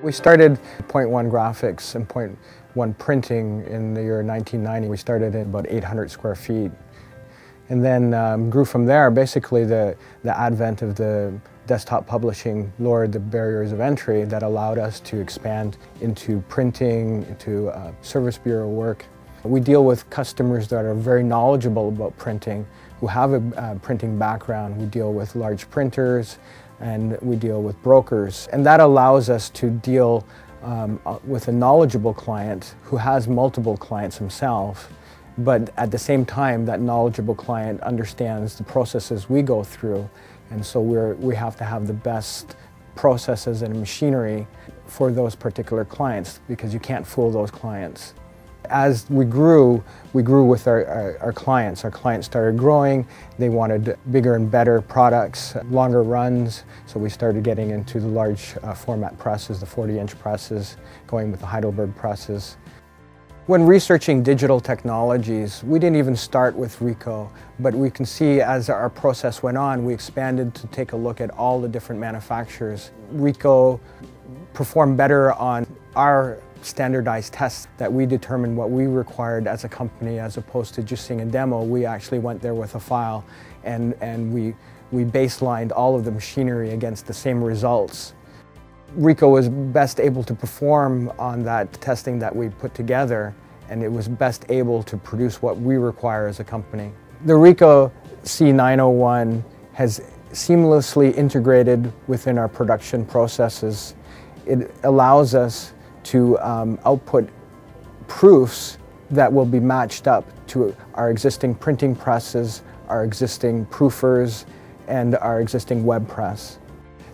We started PointOne graphics and PointOne printing in the year 1990. We started at about 800 square feet. And then grew from there. Basically, the advent of the desktop publishing lowered the barriers of entry that allowed us to expand into printing, into service bureau work. We deal with customers that are very knowledgeable about printing, who have a printing background. We deal with large printers, and we deal with brokers. And that allows us to deal with a knowledgeable client who has multiple clients himself. But at the same time, that knowledgeable client understands the processes we go through. And so we have to have the best processes and machinery for those particular clients, because you can't fool those clients. As we grew with our clients. Our clients started growing. They wanted bigger and better products, longer runs. So we started getting into the large format presses, the 40-inch presses, going with the Heidelberg presses. When researching digital technologies, we didn't even start with Ricoh, but we can see as our process went on, we expanded to take a look at all the different manufacturers. Ricoh performed better on our standardized tests that we determined what we required as a company, as opposed to just seeing a demo. We actually went there with a file and we baselined all of the machinery against the same results. Ricoh was best able to perform on that testing that we put together, and it was best able to produce what we require as a company. The Ricoh C901 has seamlessly integrated within our production processes. It allows us to output proofs that will be matched up to our existing printing presses, our existing proofers, and our existing web press.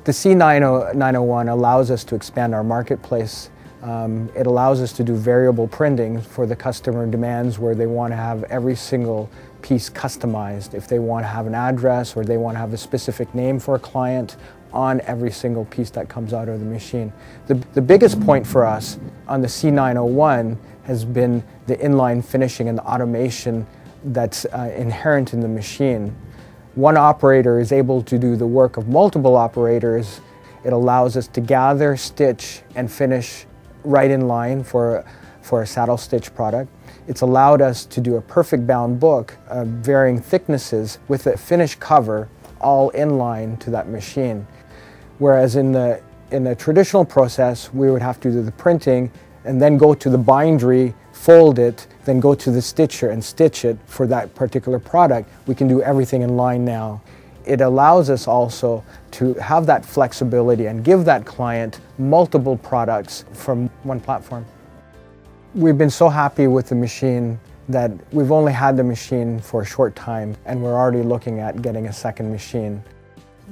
The C901 allows us to expand our marketplace. It allows us to do variable printing for the customer demands where they want to have every single piece customized. If they want to have an address or they want to have a specific name for a client on every single piece that comes out of the machine. The biggest point for us on the C901 has been the inline finishing and the automation that's inherent in the machine. One operator is able to do the work of multiple operators. It allows us to gather, stitch, and finish right in line for a saddle stitch product. It's allowed us to do a perfect bound book of varying thicknesses with a finished cover all in line to that machine. Whereas in the traditional process, we would have to do the printing and then go to the bindery, fold it, then go to the stitcher and stitch it for that particular product. We can do everything in line now. It allows us also to have that flexibility and give that client multiple products from one platform. We've been so happy with the machine that we've only had the machine for a short time, and we're already looking at getting a second machine.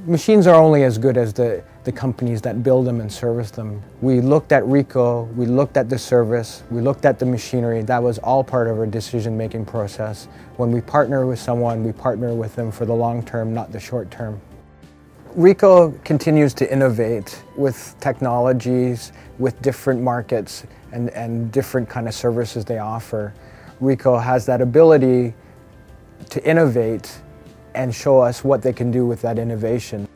Machines are only as good as the companies that build them and service them. We looked at Ricoh, we looked at the service, we looked at the machinery. That was all part of our decision-making process. When we partner with someone, we partner with them for the long term, not the short term. Ricoh continues to innovate with technologies, with different markets and different kind of services they offer. Ricoh has that ability to innovate and show us what they can do with that innovation.